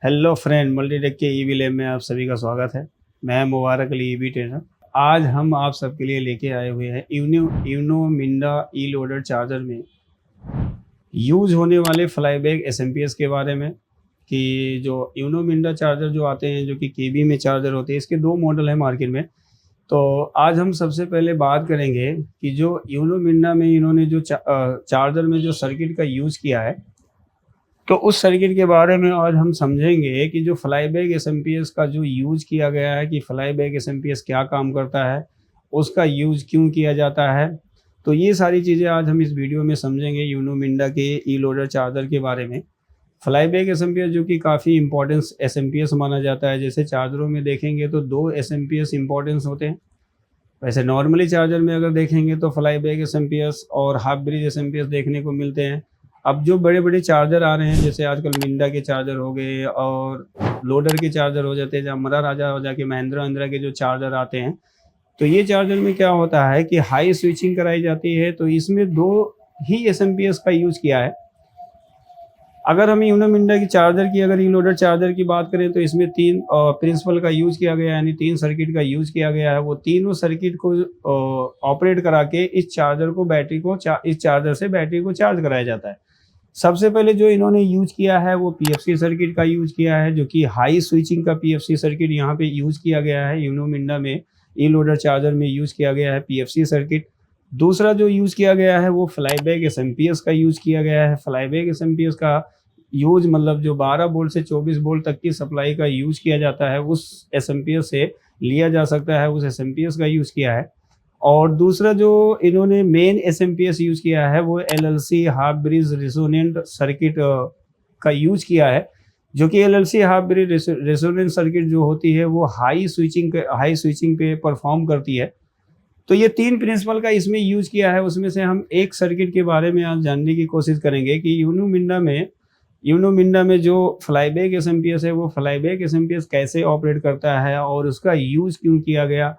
Hello friend, Multitech के EV lab में आप सभी का स्वागत है। मैं मुबारक अली ईवी ट्रेनर। आज हम आप सबके लिए लेके आए हुए हैं यूनो मिंडा ई लोडर चार्जर में यूज होने वाले फ्लाईबैक एसएमपीएस के बारे में। कि जो यूनो मिंडा चार्जर जो आते हैं, जो कि केबी में चार्जर होते हैं, इसके दो मॉडल हैं मार्केट में। तो आज हम सबसे पहले बात करेंगे कि जो यूनो मिंडा में इन्होंने जो चार्जर में जो सर्किट का यूज़ किया है, तो उस सर्किट के बारे में आज हम समझेंगे कि जो फ्लाईबैक एसएमपीएस का जो यूज़ किया गया है, कि फ्लाईबैक एसएमपीएस क्या काम करता है, उसका यूज़ क्यों किया जाता है। तो ये सारी चीज़ें आज हम इस वीडियो में समझेंगे यूनो मिंडा के ई लोडर चार्जर के बारे में। फ्लाईबैक एसएमपीएस जो कि काफ़ी इंपॉर्टेंस एसएमपीएस माना जाता है। जैसे चार्जरों में देखेंगे तो दो एसएमपीएस इंपॉर्टेंस होते हैं। वैसे नॉर्मली चार्जर में अगर देखेंगे तो फ्लाईबैक एसएमपीएस और हाफ ब्रिज एसएमपीएस देखने को मिलते हैं। अब जो बड़े बड़े चार्जर आ रहे हैं, जैसे आजकल मिंडा के चार्जर हो गए और लोडर के चार्जर हो जाते हैं, जहाँ मरा राजा हो जाके महिंद्रा के जो चार्जर आते हैं, तो ये चार्जर में क्या होता है कि हाई स्विचिंग कराई जाती है। तो इसमें दो ही एसएमपीएस का यूज़ किया है। अगर हम यूनो मिंडा की चार्जर की, अगर ई लोडर चार्जर की बात करें, तो इसमें तीन प्रिंसिपल का यूज़ किया गया है, यानी तीन सर्किट का यूज़ किया गया है। वो तीनों सर्किट को ऑपरेट करा के इस चार्जर को इस चार्जर से बैटरी को चार्ज कराया जाता है। सबसे पहले जो इन्होंने यूज किया है वो पीएफसी सर्किट का यूज किया है, जो कि हाई स्विचिंग का पीएफसी सर्किट यहाँ पे यूज किया गया है। यूनो मिंडा में ई लोडर चार्जर में यूज किया गया है पीएफसी सर्किट। दूसरा जो यूज किया गया है वो फ्लाईबैक एसएमपीएस का यूज किया गया है। फ्लाईबैक एसएमपीएस का यूज मतलब जो 12 वोल्ट से 24 वोल्ट तक की सप्लाई का यूज किया जाता है, उस एसएमपीएस से लिया जा सकता है, उस एसएमपीएस का यूज किया है। और दूसरा जो इन्होंने मेन एसएमपीएस यूज किया है वो LLC half bridge resonant circuit का यूज किया है, जो कि LLC half bridge resonant circuit जो होती है वो हाई स्विचिंग पे परफॉर्म करती है। तो ये तीन प्रिंसिपल का इसमें यूज किया है। उसमें से हम एक सर्किट के बारे में आज जानने की कोशिश करेंगे कि यूनो मिंडा में जो फ्लाईबैक एसएमपीएस है, वो फ्लाईबैक एसएमपीएस कैसे ऑपरेट करता है और उसका यूज क्यों किया गया,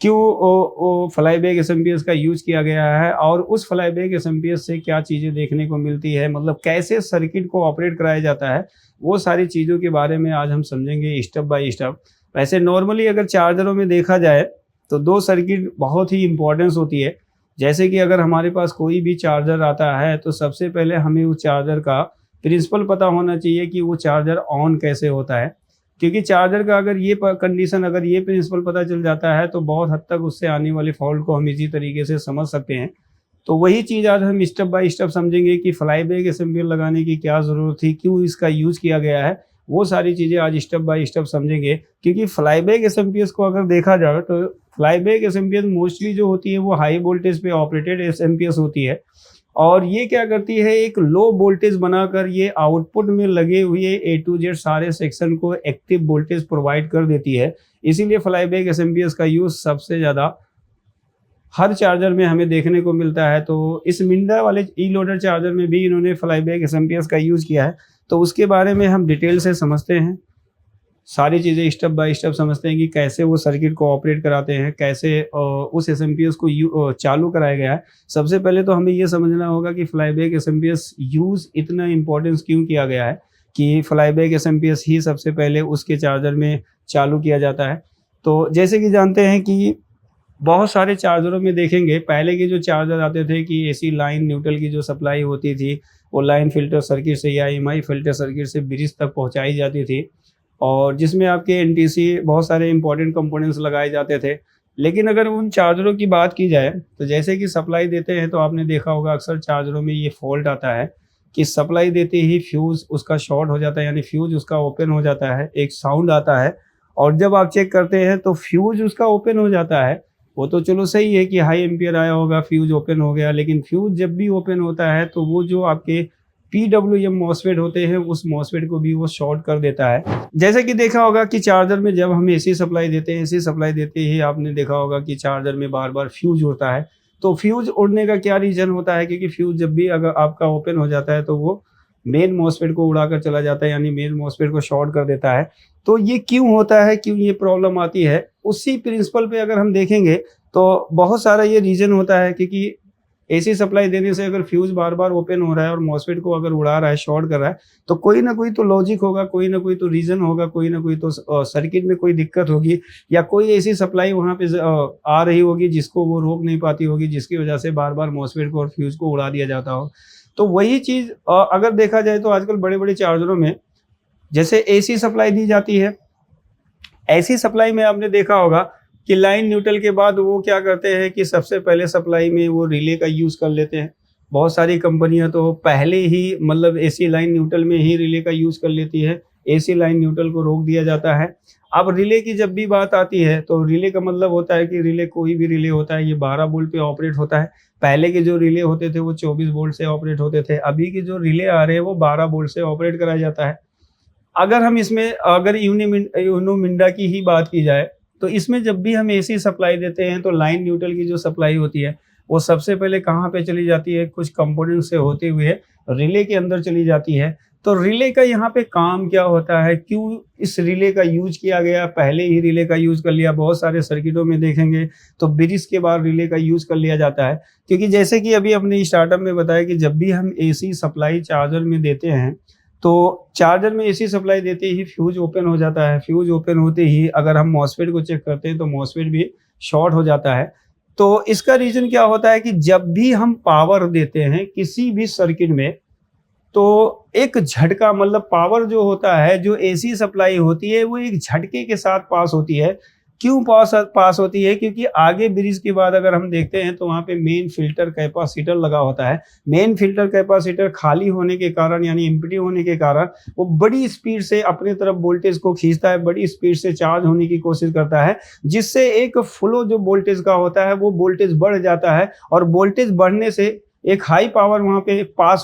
क्यों वो फ्लाईबैक एसएमपीएस का यूज किया गया है, और उस फ्लाईबैक एसएमपीएस से क्या चीज़ें देखने को मिलती है, मतलब कैसे सर्किट को ऑपरेट कराया जाता है। वो सारी चीज़ों के बारे में आज हम समझेंगे स्टेप बाय स्टेप। वैसे नॉर्मली अगर चार्जरों में देखा जाए तो दो सर्किट बहुत ही इंपॉर्टेंस होती है। जैसे कि अगर हमारे पास कोई भी चार्जर आता है तो सबसे पहले हमें उस चार्जर का प्रिंसिपल पता होना चाहिए कि वो चार्जर ऑन कैसे होता है। क्योंकि चार्जर का अगर ये कंडीशन, अगर ये प्रिंसिपल पता चल जाता है तो बहुत हद तक उससे आने वाले फॉल्ट को हम इसी तरीके से समझ सकते हैं। तो वही चीज़ आज हम स्टेप बाय स्टेप समझेंगे कि फ्लाईबैक एसएमपीएस लगाने की क्या ज़रूरत थी, क्यों इसका यूज़ किया गया है। वो सारी चीज़ें आज स्टेप बाय स्टेप समझेंगे। क्योंकि फ्लाईबैक एसएमपीएस को अगर देखा जाए तो फ्लाईबैक एसएमपीएस मोस्टली जो होती है वो हाई वोल्टेज पे ऑपरेटेड एसएमपीएस होती है। और ये क्या करती है, एक लो वोल्टेज बनाकर ये आउटपुट में लगे हुए ए टू जेड सारे सेक्शन को एक्टिव वोल्टेज प्रोवाइड कर देती है। इसीलिए फ्लाईबैक एसएमपीएस का यूज सबसे ज़्यादा हर चार्जर में हमें देखने को मिलता है। तो इस मिंडा वाले ई लोडर चार्जर में भी इन्होंने फ्लाईबैक एसएमपीएस का यूज़ किया है। तो उसके बारे में हम डिटेल से समझते हैं, सारी चीज़ें स्टेप बाय स्टेप समझते हैं कि कैसे वो सर्किट को ऑपरेट कराते हैं, कैसे उस एसएमपीएस को चालू कराया गया है। सबसे पहले तो हमें ये समझना होगा कि फ्लाईबैक एसएमपीएस यूज़ इतना इंपॉर्टेंस क्यों किया गया है, कि फ्लाईबैक एसएमपीएस ही सबसे पहले उसके चार्जर में चालू किया जाता है। तो जैसे कि जानते हैं कि बहुत सारे चार्जरों में देखेंगे, पहले के जो चार्जर आते थे कि एसी लाइन न्यूट्रल की जो सप्लाई होती थी वो लाइन फिल्टर सर्किट से या एमआई फिल्टर सर्किट से ब्रिज तक पहुँचाई जाती थी, और जिसमें आपके एनटीसी बहुत सारे इंपॉर्टेंट कंपोनेंट्स लगाए जाते थे। लेकिन अगर उन चार्जरों की बात की जाए तो जैसे कि सप्लाई देते हैं, तो आपने देखा होगा अक्सर चार्जरों में ये फॉल्ट आता है कि सप्लाई देते ही फ्यूज़ उसका शॉर्ट हो जाता है, यानी फ्यूज़ उसका ओपन हो जाता है, एक साउंड आता है, और जब आप चेक करते हैं तो फ्यूज़ उसका ओपन हो जाता है। वो तो चलो सही है कि हाई एम्पियर आया होगा, फ्यूज़ ओपन हो गया, लेकिन फ्यूज़ जब भी ओपन होता है तो वो जो आपके पीडब्ल्यूएम मॉसफेट होते हैं उस मॉसफेट को भी वो शॉर्ट कर देता है। जैसे कि देखा होगा कि चार्जर में जब हम एसी सप्लाई देते हैं, एसी सप्लाई देते ही आपने देखा होगा कि चार्जर में बार बार फ्यूज उड़ता है। तो फ्यूज उड़ने का क्या रीज़न होता है, क्योंकि फ्यूज जब भी अगर आपका ओपन हो जाता है तो वो मेन मॉसफेट को उड़ाकर चला जाता है, यानी मेन मॉसफेट को शॉर्ट कर देता है। तो ये क्यों होता है, क्यों ये प्रॉब्लम आती है, उसी प्रिंसिपल पे अगर हम देखेंगे तो बहुत सारा ये रीज़न होता है। क्योंकि एसी सप्लाई देने से अगर फ्यूज बार बार ओपन हो रहा है और मॉसफेट को अगर उड़ा रहा है, शॉर्ट कर रहा है, तो कोई ना कोई तो लॉजिक होगा, कोई ना कोई तो रीजन होगा, कोई ना कोई तो सर्किट में कोई दिक्कत होगी, या कोई ऐसी सप्लाई वहाँ पे आ रही होगी जिसको वो रोक नहीं पाती होगी, जिसकी वजह से बार बार मॉसफेट को और फ्यूज को उड़ा दिया जाता हो। तो वही चीज़ अगर देखा जाए तो आजकल बड़े बड़े चार्जरों में जैसे एसी सप्लाई दी जाती है, ऐसी सप्लाई में आपने देखा होगा कि लाइन न्यूट्रल के बाद वो क्या करते हैं कि सबसे पहले सप्लाई में वो रिले का यूज़ कर लेते हैं। बहुत सारी कंपनियां तो पहले ही मतलब एसी लाइन न्यूट्रल में ही रिले का यूज़ कर लेती है, एसी लाइन न्यूट्रल को रोक दिया जाता है। अब रिले की जब भी बात आती है तो रिले का मतलब होता है कि रिले कोई भी रिले होता है, ये 12 वोल्ट पे ऑपरेट होता है। पहले के जो रिले होते थे वो 24 वोल्ट से ऑपरेट होते थे, अभी के जो रिले आ रहे हैं वो 12 वोल्ट से ऑपरेट कराया जाता है। अगर हम इसमें अगर यूनो मिंडा की ही बात की जाए तो इसमें जब भी हम एसी सप्लाई देते हैं तो लाइन न्यूट्रल की जो सप्लाई होती है वो सबसे पहले कहाँ पे चली जाती है, कुछ कंपोनेंट से होते हुए रिले के अंदर चली जाती है। तो रिले का यहाँ पे काम क्या होता है, क्यों इस रिले का यूज किया गया, पहले ही रिले का यूज कर लिया। बहुत सारे सर्किटों में देखेंगे तो ब्रिज के बाद रिले का यूज कर लिया जाता है, क्योंकि जैसे कि अभी अपने स्टार्टअप में बताया कि जब भी हम एसी सप्लाई चार्जर में देते हैं तो चार्जर में एसी सप्लाई देते ही फ्यूज ओपन हो जाता है। फ्यूज ओपन होते ही अगर हम मॉसफेट को चेक करते हैं तो मॉसफेट भी शॉर्ट हो जाता है। तो इसका रीजन क्या होता है कि जब भी हम पावर देते हैं किसी भी सर्किट में तो एक झटका, मतलब पावर जो होता है, जो एसी सप्लाई होती है वो एक झटके के साथ पास होती है। क्यों पास होती है, क्योंकि आगे ब्रिज के बाद अगर हम देखते हैं तो वहाँ पे मेन फिल्टर कैपेसिटर लगा होता है। मेन फिल्टर कैपेसिटर खाली होने के कारण यानी एम्प्टी होने के कारण वो बड़ी स्पीड से अपने तरफ वोल्टेज को खींचता है, बड़ी स्पीड से चार्ज होने की कोशिश करता है, जिससे एक फ्लो जो वोल्टेज का होता है वो वोल्टेज बढ़ जाता है, और वोल्टेज बढ़ने से एक हाई पावर वहाँ पे पास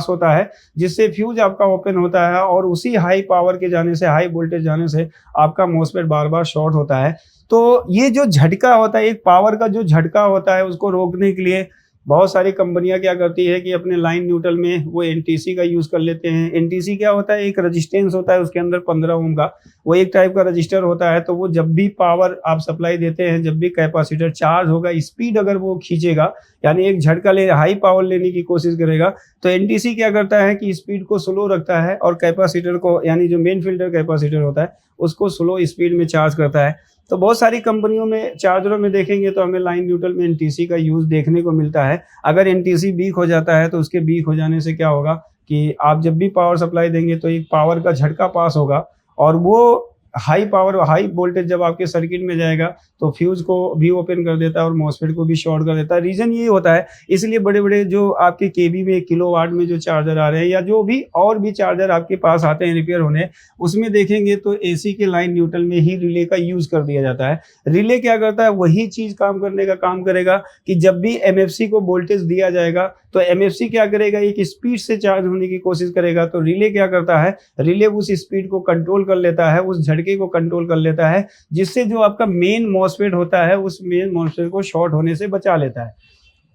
होता है, जिससे फ्यूज आपका ओपन होता है, और उसी हाई पावर के जाने से, हाई वोल्टेज जाने से आपका मॉसफेट बार बार शॉर्ट होता है। तो ये जो झटका होता है, एक पावर का जो झटका होता है, उसको रोकने के लिए बहुत सारी कंपनियां क्या करती है कि अपने लाइन न्यूट्रल में वो एनटीसी का यूज कर लेते हैं। एनटीसी क्या होता है, एक रजिस्टेंस होता है उसके अंदर 15 ओम का, वो एक टाइप का रजिस्टर होता है। तो वो जब भी पावर आप सप्लाई देते हैं, जब भी कैपेसिटर चार्ज होगा, स्पीड अगर वो खींचेगा यानी एक झटका हाई पावर लेने की कोशिश करेगा, तो एनटीसी क्या करता है कि स्पीड को स्लो रखता है और कैपेसिटर को यानी जो मेन फिल्टर कैपेसिटर होता है उसको स्लो स्पीड में चार्ज करता है। तो बहुत सारी कंपनियों में चार्जरों में देखेंगे तो हमें लाइन न्यूट्रल में एनटीसी का यूज देखने को मिलता है। अगर एनटीसी वीक हो जाता है तो उसके वीक हो जाने से क्या होगा कि आप जब भी पावर सप्लाई देंगे तो एक पावर का झटका पास होगा, और वो हाई पावर हाई वोल्टेज जब आपके सर्किट में जाएगा तो फ्यूज को भी ओपन कर देता है और मॉसफेट को भी शॉर्ट कर देता है। रीजन ये होता है, इसलिए बड़े बड़े जो आपके केबी में किलोवाट में जो चार्जर आ रहे हैं या जो भी और भी चार्जर आपके पास आते हैं रिपेयर होने, उसमें देखेंगे तो एसी के लाइन न्यूट्रल में ही रिले का यूज कर दिया जाता है। रिले क्या करता है, वही चीज काम करने का काम करेगा कि जब भी एमएफसी को वोल्टेज दिया जाएगा तो एमएफसी क्या करेगा, एक स्पीड से चार्ज होने की कोशिश करेगा। तो रिले क्या करता है, रिले उस स्पीड को कंट्रोल कर लेता है, उस झटके को कंट्रोल कर लेता है, जिससे जो आपका मेन मॉसफेट होता है उस मेन मॉसफेट को शॉर्ट होने से बचा लेता है।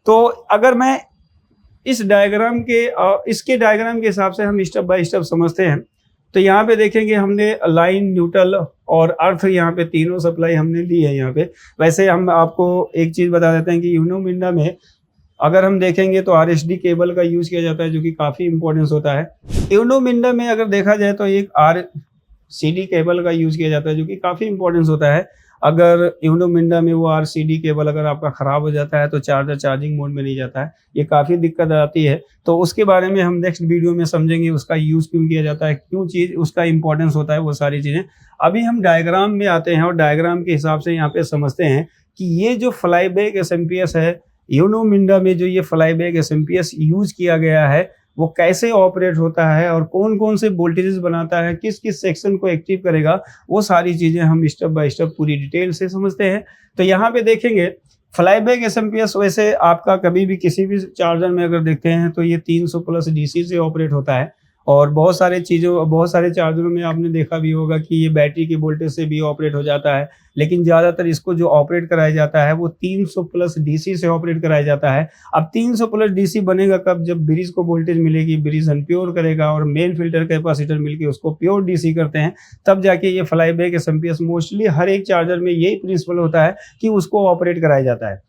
तो अगर मैं इस डायग्राम के इसके डायग्राम के हिसाब से हम स्टेप बाय स्टेप समझते हैं तो यहाँ पे देखेंगे हमने लाइन न्यूट्रल और अर्थ यहाँ पे तीनों सप्लाई हमने ली है यहाँ पे। वैसे हम आपको एक चीज बता देते हैं कि यूनो मिंडा में अगर हम देखेंगे तो आरएसडी केबल का यूज किया जाता है, जो कि काफी इंपॉर्टेंस होता है। यूनो मिंडा में अगर देखा जाए तो एक आरसीडी केबल का यूज किया जाता है, जो कि काफी इंपॉर्टेंस होता है। अगर यूनो मिंडा में वो आरसीडी केबल अगर आपका खराब हो जाता है तो चार्जर चार्जिंग मोड में नहीं जाता है, ये काफ़ी दिक्कत आती है। तो उसके बारे में हम नेक्स्ट वीडियो में समझेंगे, उसका यूज़ क्यों किया जाता है, क्यों चीज़ उसका इंपॉर्टेंस होता है, वो सारी चीज़ें। अभी हम डायग्राम में आते हैं और डायग्राम के हिसाब से यहाँ पे समझते हैं कि ये जो फ्लाईबैक एसएमपीएस है, यूनो मिंडा में जो ये फ्लाईबैक एसएमपीएस यूज किया गया है वो कैसे ऑपरेट होता है और कौन कौन से वोल्टेजेस बनाता है, किस किस सेक्शन को एक्टिव करेगा, वो सारी चीज़ें हम स्टेप बाय स्टेप पूरी डिटेल से समझते हैं। तो यहाँ पे देखेंगे फ्लाईबैक एसएमपीएस वैसे आपका कभी भी किसी भी चार्जर में अगर देखते हैं तो ये 300 प्लस डीसी से ऑपरेट होता है। और बहुत सारे चार्जरों में आपने देखा भी होगा कि ये बैटरी की वोल्टेज से भी ऑपरेट हो जाता है, लेकिन ज़्यादातर इसको जो ऑपरेट कराया जाता है वो 300 प्लस डीसी से ऑपरेट कराया जाता है। अब 300 प्लस डीसी बनेगा कब, जब ब्रिज को वोल्टेज मिलेगी, ब्रिज अनप्योर करेगा और मेन फिल्टर कैपेसिटर मिलकर उसको प्योर डीसी करते हैं, तब जाके ये फ्लाईबैक एसएमपीएस मोस्टली हर एक चार्जर में यही प्रिंसिपल होता है कि उसको ऑपरेट कराया जाता है।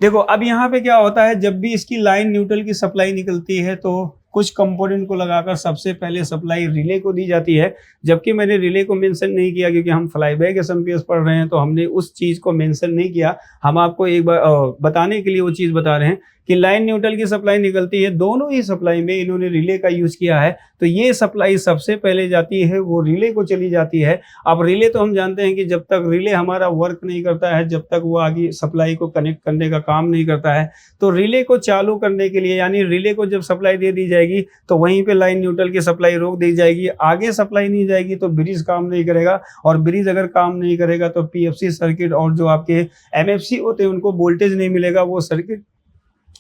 देखो अब यहाँ पे क्या होता है, जब भी इसकी लाइन न्यूट्रल की सप्लाई निकलती है तो कुछ कंपोनेंट को लगाकर सबसे पहले सप्लाई रिले को दी जाती है। जबकि मैंने रिले को मेंशन नहीं किया क्योंकि हम फ्लाईबैक एसएमपीएस पढ़ रहे हैं, तो हमने उस चीज़ को मेंशन नहीं किया। हम आपको एक बार बताने के लिए वो चीज़ बता रहे हैं कि लाइन न्यूट्रल की सप्लाई निकलती है, दोनों ही सप्लाई में इन्होंने रिले का यूज़ किया है। तो ये सप्लाई सबसे पहले जाती है वो रिले को चली जाती है। अब रिले तो हम जानते हैं कि जब तक रिले हमारा वर्क नहीं करता है, जब तक वो आगे सप्लाई को कनेक्ट करने का काम नहीं करता है, तो रिले को चालू करने के लिए, यानी रिले को जब सप्लाई दे दी जाएगी तो वहीं पे लाइन न्यूट्रल की सप्लाई रोक दी जाएगी। आगे सप्लाई नहीं जाएगी तो ब्रिज काम नहीं करेगा, और ब्रिज अगर काम नहीं करेगा तो पीएफसी सर्किट और जो आपके एमएफसी होते हैं उनको वोल्टेज नहीं मिलेगा, वो सर्किट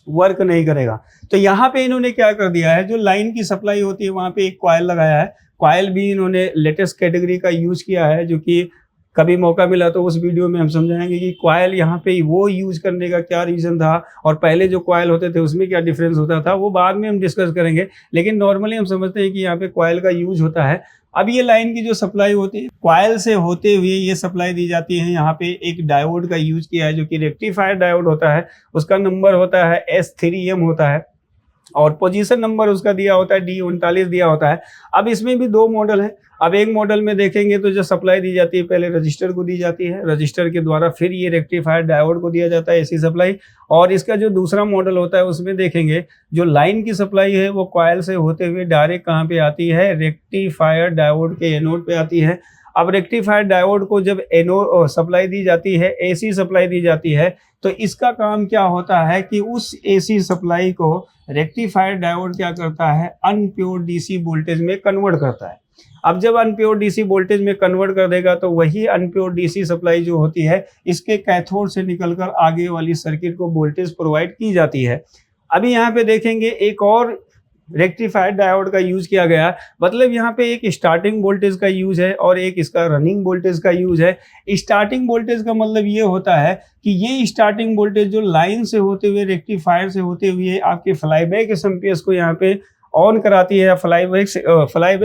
वर्क नहीं करेगा। तो यहाँ पे इन्होंने क्या कर दिया है, जो लाइन की सप्लाई होती है वहाँ पे एक कॉइल लगाया है। कॉइल भी इन्होंने लेटेस्ट कैटेगरी का यूज किया है, जो कि कभी मौका मिला तो उस वीडियो में हम समझाएंगे कि कॉइल यहाँ पे वो यूज करने का क्या रीजन था और पहले जो कॉइल होते थे उसमें क्या डिफरेंस होता था, वो बाद में हम डिस्कस करेंगे। लेकिन नॉर्मली हम समझते हैं कि यहाँ पे कॉइल का यूज होता है। अब ये लाइन की जो सप्लाई होती है कॉइल से होते हुए ये सप्लाई दी जाती है। यहाँ पे एक डायोड का यूज किया है जो कि रेक्टिफायर डायोड होता है, उसका नंबर होता है S3M होता है, और पोजीशन नंबर उसका दिया होता है D39 दिया होता है। अब इसमें भी दो मॉडल है। अब एक मॉडल में देखेंगे तो जो सप्लाई दी जाती है पहले रजिस्टर को दी जाती है, रजिस्टर के द्वारा फिर ये रेक्टिफायर डायोड को दिया जाता है एसी सप्लाई। और इसका जो दूसरा मॉडल होता है उसमें देखेंगे जो लाइन की सप्लाई है वो कॉइल से होते हुए डायरेक्ट कहाँ पे आती है, रेक्टिफायर डायोड के एनोड पे आती है। अब रेक्टिफायर डायोड को जब एनोड सप्लाई दी जाती है, एसी सप्लाई दी जाती है, तो इसका काम क्या होता है कि उस एसी सप्लाई को रेक्टिफायर डायोड क्या करता है, अनप्योर डीसी वोल्टेज में कन्वर्ट करता है। अब जब अनप्योर डीसी वोल्टेज में कन्वर्ट कर देगा तो वही अनप्योर डीसी सप्लाई जो होती है इसके कैथोड से निकलकर आगे वाली सर्किट को वोल्टेज प्रोवाइड की जाती है। अभी यहाँ पे देखेंगे एक और रेक्टिफायर डायोड का यूज किया गया, मतलब यहाँ पे एक स्टार्टिंग वोल्टेज का यूज है और एक इसका रनिंग वोल्टेज का यूज है। स्टार्टिंग वोल्टेज का मतलब ये होता है कि ये स्टार्टिंग वोल्टेज जो लाइन से होते हुए रेक्टिफायर से होते हुए आपके फ्लाईबैक एसएमपीएस को यहाँ पे ऑन कराती है या फ्लाईबैक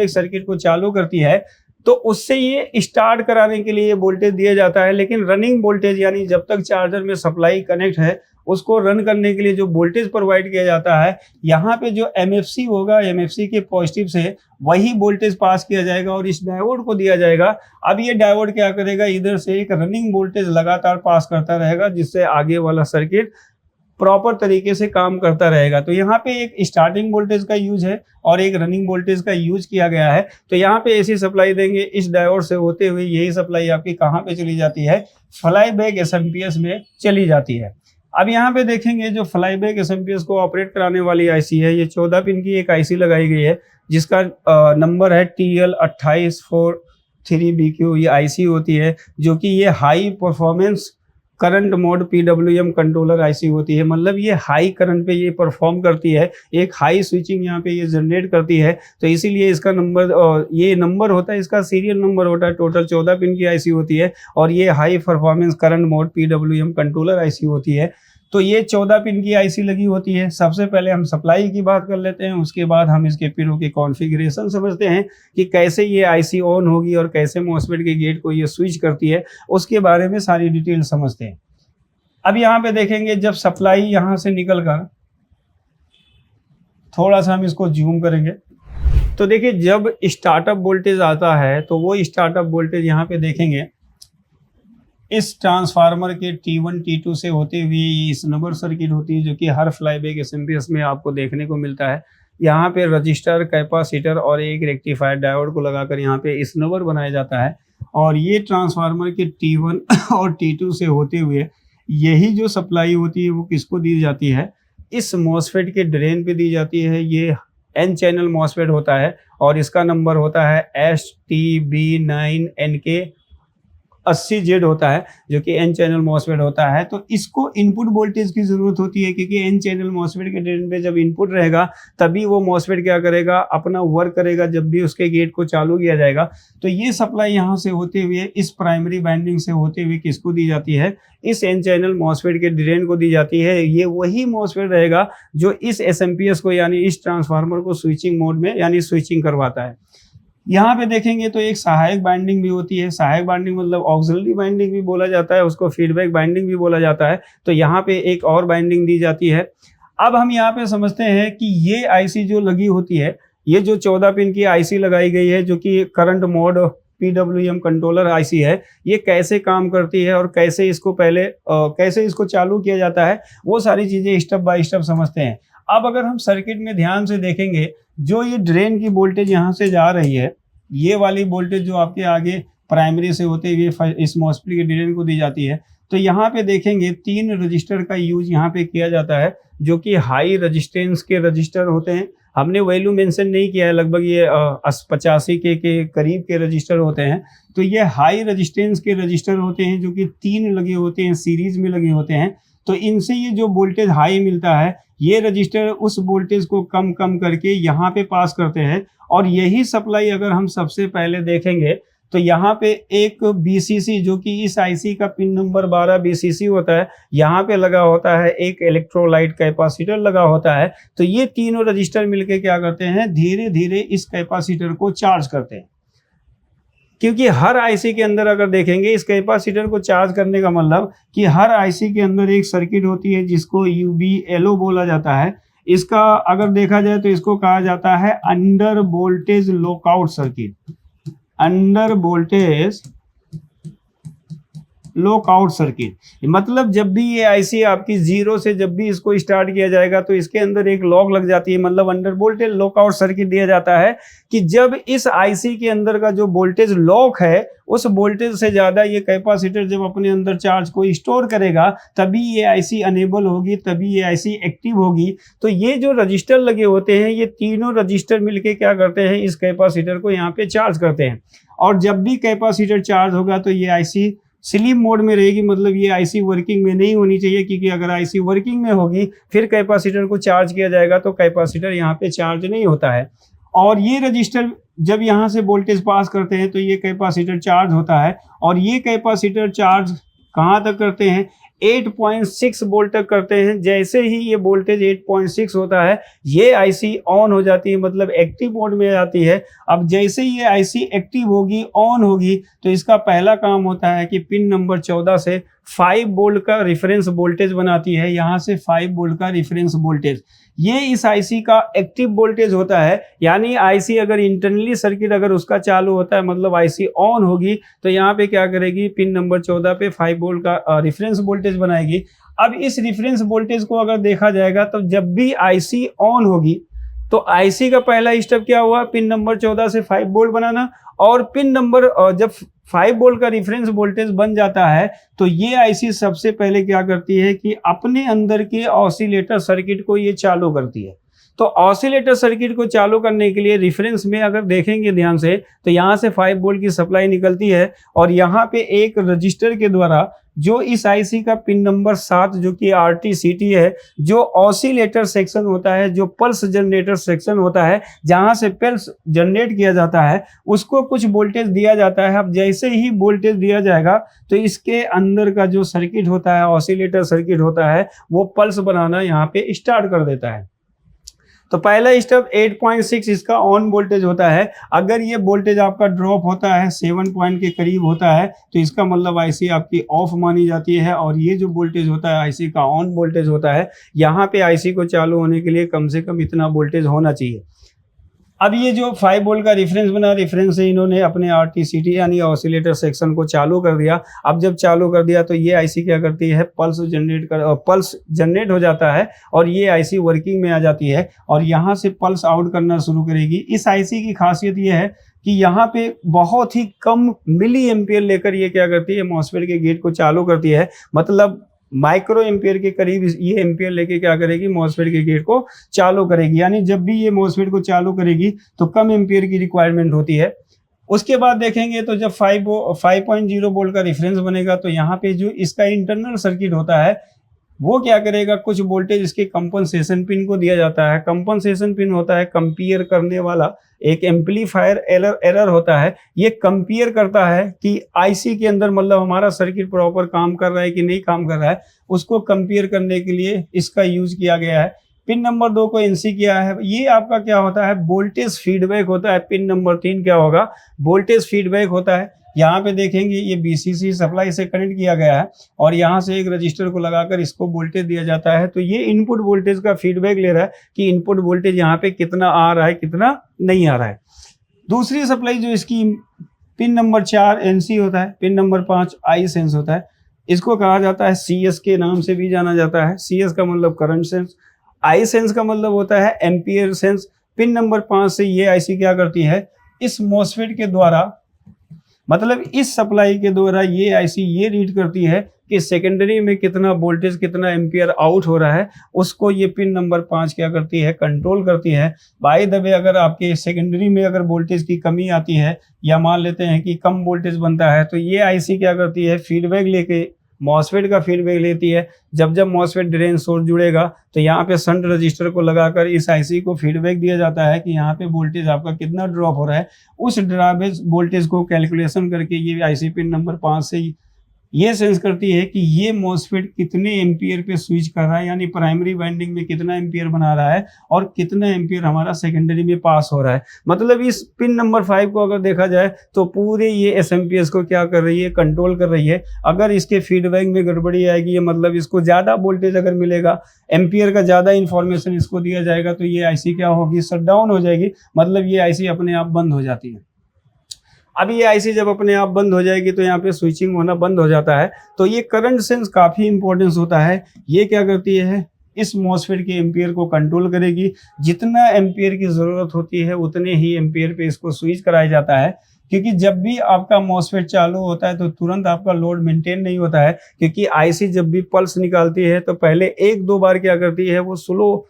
सर्किट को चालू करती है, तो उससे ये स्टार्ट कराने के लिए वोल्टेज दिया जाता है। लेकिन रनिंग वोल्टेज यानी जब तक चार्जर में सप्लाई कनेक्ट है उसको रन करने के लिए जो वोल्टेज प्रोवाइड किया जाता है, यहाँ पे जो एमएफसी होगा, एमएफसी के पॉजिटिव से वही वोल्टेज पास किया जाएगा और इस डायोड को दिया जाएगा। अब ये डायोड क्या करेगा, इधर से एक रनिंग वोल्टेज लगातार पास करता रहेगा जिससे आगे वाला सर्किट प्रॉपर तरीके से काम करता रहेगा। तो यहाँ पे एक स्टार्टिंग वोल्टेज का यूज है और एक रनिंग वोल्टेज का यूज किया गया है। तो यहाँ पे ऐसी सप्लाई देंगे, इस डायोड से होते हुए यही सप्लाई आपकी कहाँ पे चली जाती है, फ्लाईबैक एसएमपीएस में चली जाती है। अब यहाँ पे देखेंगे जो फ्लाईबैक एसएमपीएस को ऑपरेट कराने वाली आईसी है, ये 14 पिन की एक आईसी लगाई गई है जिसका नंबर है TL2843BQ। ये आईसी होती है जो कि ये high performance current mode PWM controller IC होती है, मतलब ये हाई करंट पे ये परफॉर्म करती है, एक हाई स्विचिंग यहाँ पे ये जनरेट करती है। तो इसीलिए इसका नंबर, ये नंबर होता है, इसका सीरियल नंबर होता है। टोटल 14 पिन की आईसी होती है और ये high performance current mode PWM controller IC होती है। तो ये 14 पिन की आईसी लगी होती है। सबसे पहले हम सप्लाई की बात कर लेते हैं, उसके बाद हम इसके पिनों के कॉन्फ़िगरेशन समझते हैं कि कैसे ये आईसी ऑन होगी और कैसे मॉसफेट के गेट को ये स्विच करती है, उसके बारे में सारी डिटेल समझते हैं। अब यहाँ पे देखेंगे जब सप्लाई यहाँ से निकल कर, थोड़ा सा हम इसको जूम करेंगे तो देखिए जब स्टार्टअप वोल्टेज आता है तो वो स्टार्टअप वोल्टेज यहाँ पे देखेंगे इस ट्रांसफार्मर के T1 T2 से होते हुए इस नंबर सर्किट होती है जो कि हर फ्लाईबैक एसएमपीएस में आपको देखने को मिलता है। यहाँ पे रजिस्टर, कैपेसिटर और एक रेक्टिफायर डायोड को लगाकर यहाँ पे इस नंबर बनाया जाता है। और ये ट्रांसफार्मर के T1 और T2 से होते हुए यही जो सप्लाई होती है वो किसको दी जाती है, इस मॉसफेट के ड्रेन पे दी जाती है। ये N चैनल मॉसफेट होता है और इसका नंबर होता है STB9NK 80Z होता है जो कि N चैनल मॉसफेट होता है। तो इसको इनपुट वोल्टेज की जरूरत होती है क्योंकि N चैनल मॉसफेट के ड्रेन पे जब इनपुट रहेगा तभी वो मॉसफेट क्या करेगा, अपना वर्क करेगा जब भी उसके गेट को चालू किया जाएगा। तो ये सप्लाई यहाँ से होते हुए इस प्राइमरी बाइंडिंग से होते हुए किसको दी जाती है, इस N चैनल मॉसफेट के ड्रेन को दी जाती है। ये वही मॉसफेट रहेगा जो इस एसएमपीएस को यानी इस ट्रांसफार्मर को स्विचिंग मोड में यानी स्विचिंग करवाता है। यहाँ पे देखेंगे तो एक सहायक बाइंडिंग भी होती है। सहायक बाइंडिंग मतलब ऑक्सिलरी बाइंडिंग भी बोला जाता है, उसको फीडबैक बाइंडिंग भी बोला जाता है। तो यहाँ पे एक और बाइंडिंग दी जाती है। अब हम यहाँ पे समझते हैं कि ये आईसी जो लगी होती है, ये जो 14 पिन की आईसी लगाई गई है, जो कि current mode PWM controller IC है, ये कैसे काम करती है और कैसे इसको कैसे इसको चालू किया जाता है, वो सारी चीजें स्टेप बाय स्टेप समझते हैं। अब अगर हम सर्किट में ध्यान से देखेंगे, जो ये ड्रेन की वोल्टेज यहाँ से जा रही है, ये वाली वोल्टेज जो आपके आगे प्राइमरी से होते हुए इस मॉसफेट के ड्रेन को दी जाती है, तो यहाँ पे देखेंगे 3 रजिस्टर का यूज यहाँ पे किया जाता है, जो कि हाई रजिस्टेंस के रजिस्टर होते हैं। हमने वैल्यू मेंशन नहीं किया है, लगभग ये 85 के करीब के रजिस्टर होते हैं। तो ये हाई रजिस्टेंस के रजिस्टर होते हैं, जो कि 3 लगे होते हैं, सीरीज में लगे होते हैं। तो इनसे ये जो वोल्टेज हाई मिलता है, ये रजिस्टर उस वोल्टेज को कम करके यहाँ पे पास करते हैं। और यही सप्लाई अगर हम सबसे पहले देखेंगे तो यहाँ पे एक BCC, जो कि इस आईसी का पिन नंबर 12 BCC होता है, यहाँ पे लगा होता है एक इलेक्ट्रोलाइट कैपेसिटर लगा होता है। तो ये तीनों रजिस्टर मिलके क्या करते हैं, धीरे धीरे इस कैपेसिटर को चार्ज करते हैं। क्योंकि हर आईसी के अंदर अगर देखेंगे, इस कैपेसिटर को चार्ज करने का मतलब कि हर आईसी के अंदर एक सर्किट होती है जिसको UBLO बोला जाता है। इसका अगर देखा जाए तो इसको कहा जाता है under voltage lockout circuit. Under voltage lockout circuit मतलब जब भी ये आईसी आपकी 0 से जब भी इसको स्टार्ट किया जाएगा तो इसके अंदर एक लॉक लग जाती है, मतलब अंडर वोल्टेज लॉकआउट सर्किट दिया जाता है कि जब इस आईसी के अंदर का जो वोल्टेज लॉक है, उस वोल्टेज से ज्यादा ये कैपेसिटर जब अपने अंदर चार्ज को स्टोर करेगा, तभी ये आईसी अनेबल होगी, तभी ये आईसी एक्टिव होगी। तो ये जो रजिस्टर लगे होते हैं, ये तीनों रजिस्टर मिलके क्या करते हैं, इस कैपेसिटर को यहाँ पे चार्ज करते हैं। और जब भी कैपेसिटर चार्ज होगा तो ये आईसी स्लीप मोड में रहेगी, मतलब ये आईसी वर्किंग में नहीं होनी चाहिए, क्योंकि अगर आईसी वर्किंग में होगी फिर कैपेसिटर को चार्ज किया जाएगा तो कैपेसिटर यहाँ पे चार्ज नहीं होता है। और ये रजिस्टर जब यहाँ से वोल्टेज पास करते हैं तो ये कैपेसिटर चार्ज होता है। और ये कैपेसिटर चार्ज कहाँ तक करते हैं, 8.6 वोल्ट तक करते हैं। जैसे ही ये वोल्टेज 8.6 होता है, ये आईसी ऑन हो जाती है, मतलब एक्टिव मोड में आ जाती है। अब जैसे ही ये आईसी एक्टिव होगी, ऑन होगी, तो इसका पहला काम होता है कि पिन नंबर 14 से 5 वोल्ट का रेफरेंस वोल्टेज बनाती है। यहाँ से 5 वोल्ट का रेफरेंस वोल्टेज, ये इस आईसी का एक्टिव वोल्टेज होता है। यानी आईसी अगर इंटरनली सर्किट अगर उसका चालू होता है, मतलब आईसी ऑन होगी, तो यहाँ पे क्या करेगी, पिन नंबर 14 पे 5 वोल्ट का रेफरेंस वोल्टेज बनाएगी। अब इस रेफरेंस वोल्टेज को अगर देखा जाएगा तो जब भी आईसी ऑन होगी तो आईसी का पहला स्टेप क्या हुआ, पिन नंबर 14 से 5 वोल्ट बनाना। और पिन नंबर जब 5 वोल्ट का रेफरेंस वोल्टेज बन जाता है तो ये आईसी सबसे पहले क्या करती है कि अपने अंदर के ऑसिलेटर सर्किट को ये चालू करती है। तो ऑसिलेटर सर्किट को चालू करने के लिए रेफरेंस में अगर देखेंगे ध्यान से तो यहाँ से 5 वोल्ट की सप्लाई निकलती है और यहाँ पे एक रजिस्टर के द्वारा जो इस आईसी का पिन नंबर 7 जो कि RTCT है, जो ऑसिलेटर सेक्शन होता है, जो पल्स जनरेटर सेक्शन होता है, जहां से पल्स जनरेट किया जाता है, उसको कुछ वोल्टेज दिया जाता है। अब जैसे ही वोल्टेज दिया जाएगा तो इसके अंदर का जो सर्किट होता है, ऑसिलेटर सर्किट होता है, वो पल्स बनाना यहाँ पे स्टार्ट कर देता है। तो पहला स्टेप 8.6 इसका ऑन वोल्टेज होता है। अगर ये वोल्टेज आपका ड्रॉप होता है 7 पॉइंट के करीब होता है तो इसका मतलब आईसी आपकी ऑफ मानी जाती है। और ये जो वोल्टेज होता है आईसी का ऑन वोल्टेज होता है। यहाँ पे आईसी को चालू होने के लिए कम से कम इतना वोल्टेज होना चाहिए। अब ये जो 5 वोल्ट का रेफरेंस बना, रेफरेंस से इन्होंने अपने RTCT यानी ऑसिलेटर सेक्शन को चालू कर दिया। अब जब चालू कर दिया तो ये आईसी क्या करती है, पल्स जनरेट हो जाता है और ये आईसी वर्किंग में आ जाती है और यहाँ से पल्स आउट करना शुरू करेगी। इस आईसी की खासियत ये है कि यहाँ पे बहुत ही कम मिली एम्पियर लेकर ये क्या करती है, मॉसफेट के गेट को चालू करती है। मतलब माइक्रो एम्पियर के करीब ये एम्पियर लेके क्या करेगी, मॉसफेट के गेट को चालू करेगी। यानी जब भी ये मॉसफेट को चालू करेगी तो कम एम्पियर की रिक्वायरमेंट होती है। उसके बाद देखेंगे तो जब 5.0 वोल्ट का रेफरेंस बनेगा तो यहाँ पे जो इसका इंटरनल सर्किट होता है वो क्या करेगा, कुछ वोल्टेज इसके कंपनसेशन पिन को दिया जाता है। कंपनसेशन पिन होता है कंपेयर करने वाला एक एम्पलीफायर एरर होता है। ये कंपेयर करता है कि आईसी के अंदर मतलब हमारा सर्किट प्रॉपर काम कर रहा है कि नहीं काम कर रहा है, उसको कंपेयर करने के लिए इसका यूज किया गया है। पिन नंबर 2 को एनसी किया है, ये आपका क्या होता है, वोल्टेज फीडबैक होता है। पिन नंबर 3 क्या होगा, वोल्टेज फीडबैक होता है। यहाँ पे देखेंगे ये बीसीसी सप्लाई से कनेक्ट किया गया है और यहाँ से एक रजिस्टर को लगाकर इसको वोल्टेज दिया जाता है। तो ये इनपुट वोल्टेज का फीडबैक ले रहा है कि इनपुट वोल्टेज यहाँ पे कितना आ रहा है, कितना नहीं आ रहा है। दूसरी सप्लाई जो इसकी पिन नंबर 4 एनसी होता है, पिन नंबर 5 आई सेंस होता है। इसको कहा जाता है सीएस के नाम से भी जाना जाता है। सीएस का मतलब करंट सेंस, आई सेंस का मतलब होता है एम्पियर सेंस। पिन नंबर 5 से ये आईसी क्या करती है, इस मॉसफेट के द्वारा, मतलब इस सप्लाई के द्वारा ये आईसी ये रीड करती है कि सेकेंडरी में कितना वोल्टेज, कितना एम्पियर आउट हो रहा है, उसको ये पिन नंबर 5 क्या करती है, कंट्रोल करती है। बाय द वे अगर आपके सेकेंडरी में अगर वोल्टेज की कमी आती है या मान लेते हैं कि कम वोल्टेज बनता है, तो ये आईसी क्या करती है, फीडबैक लेके मॉसफेट का फीडबैक लेती है। जब जब मॉसफेट ड्रेन सोर्स जुड़ेगा तो यहाँ पे शंट रजिस्टर को लगाकर इस आईसी को फीडबैक दिया जाता है कि यहाँ पे वोल्टेज आपका कितना ड्रॉप हो रहा है। उस ड्रॉपेज वोल्टेज को कैलकुलेशन करके ये आईसी पिन नंबर 5 से ये सेंस करती है कि ये मॉसफेट कितने एम्पियर पे स्विच कर रहा है, यानी प्राइमरी वाइंडिंग में कितना एम्पियर बना रहा है और कितना एम्पियर हमारा सेकेंडरी में पास हो रहा है। मतलब इस पिन नंबर 5 को अगर देखा जाए तो पूरे ये एसएमपीएस को क्या कर रही है, कंट्रोल कर रही है। अगर इसके फीडबैक में गड़बड़ी आएगी, ये मतलब इसको ज़्यादा वोल्टेज अगर मिलेगा, एम्पियर का ज़्यादा इंफॉर्मेशन इसको दिया जाएगा, तो ये आईसी क्या होगी, शट डाउन हो जाएगी। मतलब ये आईसी अपने आप बंद हो जाती है। अब ये आईसी जब अपने आप बंद हो जाएगी तो यहाँ पे स्विचिंग होना बंद हो जाता है। तो ये करंट सेंस काफ़ी इंपॉर्टेंस होता है। ये क्या करती है, इस मॉसफेट के एम्पियर को कंट्रोल करेगी। जितना एम्पियर की ज़रूरत होती है उतने ही एम्पियर पे इसको स्विच कराया जाता है, क्योंकि जब भी आपका मॉसफेट चालू होता है तो तुरंत आपका लोड मेंटेन नहीं होता है, क्योंकि आईसी जब भी पल्स निकालती है तो पहले 1-2 बार क्या करती है, वो स्लो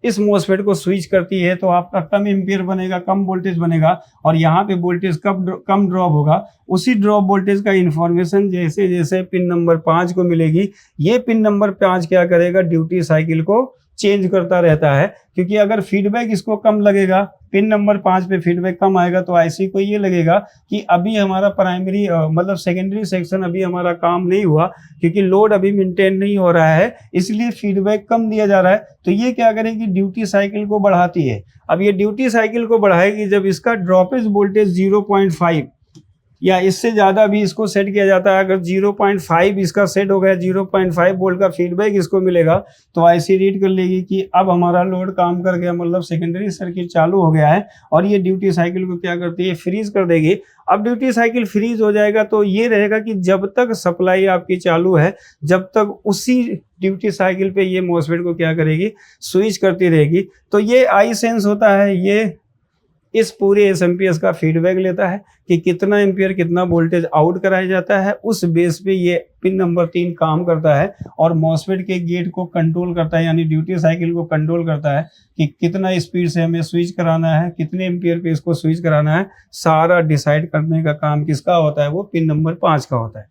इस मॉसफेट को स्विच करती है, तो आपका कम एम्पियर बनेगा, कम वोल्टेज बनेगा और यहाँ पे वोल्टेज कम ड्रॉप होगा। उसी ड्रॉप वोल्टेज का इंफॉर्मेशन जैसे जैसे पिन नंबर 5 को मिलेगी, ये पिन नंबर 5 क्या करेगा, ड्यूटी साइकिल को चेंज करता रहता है। क्योंकि अगर फीडबैक इसको कम लगेगा, पिन नंबर 5 पे फीडबैक कम आएगा, तो आईसी को ये लगेगा कि अभी हमारा प्राइमरी मतलब सेकेंडरी सेक्शन अभी हमारा काम नहीं हुआ, क्योंकि लोड अभी मेंटेन नहीं हो रहा है, इसलिए फीडबैक कम दिया जा रहा है। तो ये क्या करेगी, ड्यूटी साइकिल को बढ़ाती है। अब ये ड्यूटी साइकिल को बढ़ाएगी जब इसका ड्रॉपेज वोल्टेज 0.5 या इससे ज़्यादा भी इसको सेट किया जाता है। अगर 0.5 इसका सेट हो गया, 0.5 वोल्ट का फीडबैक इसको मिलेगा, तो आईसी रीड कर लेगी कि अब हमारा लोड काम कर गया, मतलब सेकेंडरी सर्किट चालू हो गया है। और ये ड्यूटी साइकिल को क्या करती है, फ्रीज कर देगी। अब ड्यूटी साइकिल फ्रीज हो जाएगा तो ये रहेगा कि जब तक सप्लाई आपकी चालू है, जब तक उसी ड्यूटी साइकिल पे ये मॉसफेट को क्या करेगी, स्विच करती रहेगी। तो ये आई सेंस होता है, ये इस पूरे एसएमपीएस का फीडबैक लेता है कि कितना एम्पियर, कितना वोल्टेज आउट कराया जाता है। उस बेस पे ये पिन नंबर 3 काम करता है और मॉसफेट के गेट को कंट्रोल करता है, यानी ड्यूटी साइकिल को कंट्रोल करता है कि कितना स्पीड से हमें स्विच कराना है, कितने एम्पियर पे इसको स्विच कराना है। सारा डिसाइड करने का काम किसका होता है, वो पिन नंबर 5 का होता है।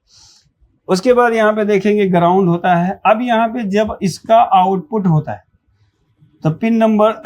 उसके बाद यहाँ पे देखेंगे ग्राउंड होता है। अब यहाँ पे जब इसका आउटपुट होता है तो पिन नंबर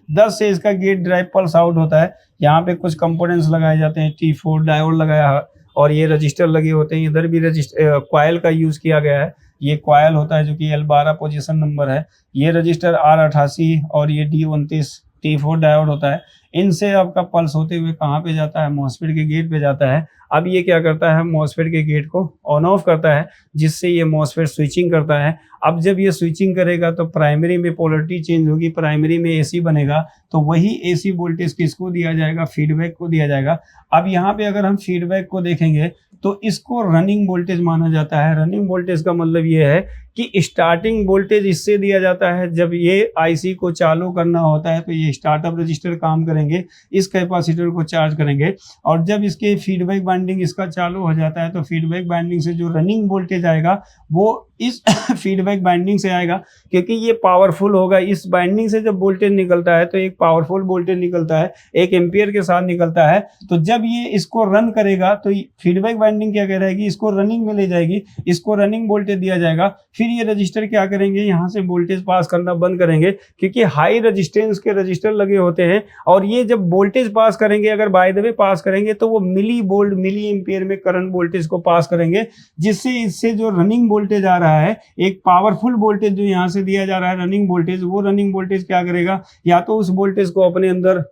10 से इसका गेट ड्राइव पल्स आउट होता है। यहाँ पे कुछ कंपोनेंट्स लगाए जाते हैं, T4 डायोड लगाया है और ये रजिस्टर लगे होते हैं। इधर भी रजिस्टर कॉयल का यूज़ किया गया है। ये कॉयल होता है जो कि L12 पोजीशन नंबर है। ये रजिस्टर R88 और ये D29 T4 डायोड होता है। इनसे आपका पल्स होते हुए कहाँ पे जाता है, मॉसफेट के गेट पे जाता है। अब ये क्या करता है, मॉसफेट के गेट को ऑन ऑफ करता है, जिससे ये मॉसफेट स्विचिंग करता है। अब जब ये स्विचिंग करेगा तो प्राइमरी में पोलरिटी चेंज होगी, प्राइमरी में एसी बनेगा, तो वही एसी वोल्टेज किसको दिया जाएगा, फीडबैक को दिया जाएगा। अब यहाँ पे अगर हम फीडबैक को देखेंगे तो इसको रनिंग वोल्टेज माना जाता है। रनिंग वोल्टेज का मतलब ये है कि स्टार्टिंग वोल्टेज इससे दिया जाता है जब ये आईसी को चालू करना होता है, तो ये स्टार्टअप रजिस्टर काम करेंगे, इस कैपेसिटर को चार्ज करेंगे। और जब इसके फीडबैक बाइंडिंग इसका चालू हो जाता है तो फीडबैक बाइंडिंग से जो रनिंग वोल्टेज आएगा वो इस फीडबैक बाइंडिंग से आएगा, क्योंकि ये पावरफुल होगा। इस बाइंडिंग से जब वोल्टेज निकलता है तो एक पावरफुल वोल्टेज निकलता है, 1 एम्पियर के साथ निकलता है। तो जब ये इसको रन करेगा तो फीडबैक बाइंडिंग क्या कह रहेगी, इसको रनिंग में ले जाएगी, इसको रनिंग वोल्टेज दिया जाएगा। फिर फिर ये रजिस्टर क्या करेंगे, यहाँ से वोल्टेज पास करना बंद करेंगे, क्योंकि हाई रजिस्टेंस के रजिस्टर लगे होते हैं और ये जब वोल्टेज पास करेंगे, अगर बाय द वे पास करेंगे तो वो मिली वोल्ट मिली एम्पियर में करंट वोल्टेज को पास करेंगे, जिससे इससे जो रनिंग वोल्टेज आ रहा है, एक पावरफुल वोल्टेज जो यहाँ से दिया जा रहा है रनिंग वोल्टेज, वो रनिंग वोल्टेज क्या करेगा, या तो उस वोल्टेज को अपने अंदर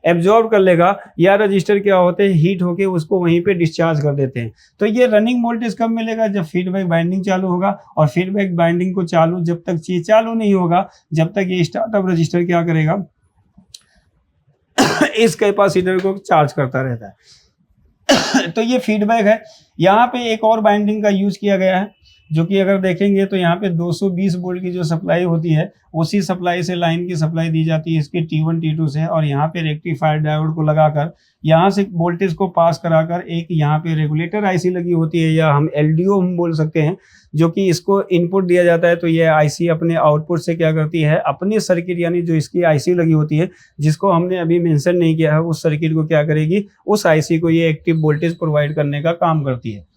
एब्जॉर्ब कर लेगा, या रजिस्टर क्या होते हैं हीट होके उसको वहीं पे डिस्चार्ज कर देते हैं। तो ये रनिंग वोल्टेज कब मिलेगा, जब फीडबैक बाइंडिंग चालू होगा। और फीडबैक बाइंडिंग को चालू जब तक ये चालू नहीं होगा, जब तक ये स्टार्टअप रजिस्टर क्या करेगा इस कैपेसिटर को चार्ज करता रहता है। तो ये फीडबैक है। यहाँ पे एक और बाइंडिंग का यूज किया गया है, जो कि अगर देखेंगे तो यहाँ पे 220 वोल्ट की जो सप्लाई होती है, उसी सप्लाई से लाइन की सप्लाई दी जाती है इसके T1 T2 से, और यहाँ पे रेक्टिफायर डायोड को लगाकर यहाँ से वोल्टेज को पास कराकर एक यहाँ पे रेगुलेटर आईसी लगी होती है, या हम LDO हम बोल सकते हैं, जो कि इसको इनपुट दिया जाता है। तो ये आईसी अपने आउटपुट से क्या करती है, अपने सर्किट यानी जो इसकी आईसी लगी होती है, जिसको हमने अभी मेंशन नहीं किया है, उस सर्किट को क्या करेगी, उस आईसी को ये एक्टिव वोल्टेज प्रोवाइड करने का काम करती है।